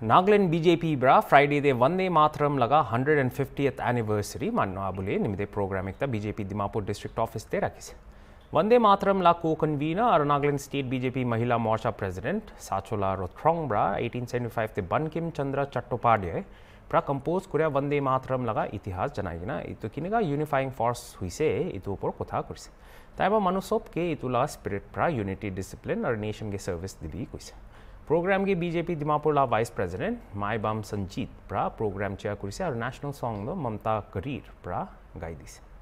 Nagaland BJP ब्रा Friday दे वंदे मातरम लगा 150th anniversary मानना बोले निमिदे प्रोग्राम एक बीजेपी दिमापुर डिस्ट्रिक्ट ऑफिस ते रखी से वंदे मातरम ला को कन्वीनर और नागालैंड स्टेट बीजेपी महिला मोर्चा प्रेसिडेंट साचोला रोथ्रोंग ब्रा 1875 ते बंकिम चंद्र चट्टोपाध्याय प्रा कंपोज कुरिया वंदे मातरम लगा इतिहास जनाइना इतु किनेगा यूनिफाइंग फोर्स हुइसे इतु ऊपर कोथा कुरिसे ताइबा मनुसोप के इतुला स्पिरिट प्रा यूनिटी डिसिप्लिन और नेशन के सर्विस दिबी कुइसे प्रोग्राम के बीजेपी दिमापुर ला वाइस प्रेसिडेंट माईबाम संजीत प्रा प्रोग्राम चेयर कुरिसे और नेशनल सॉन्ग नो ममता करीर प्रा गाई दिसे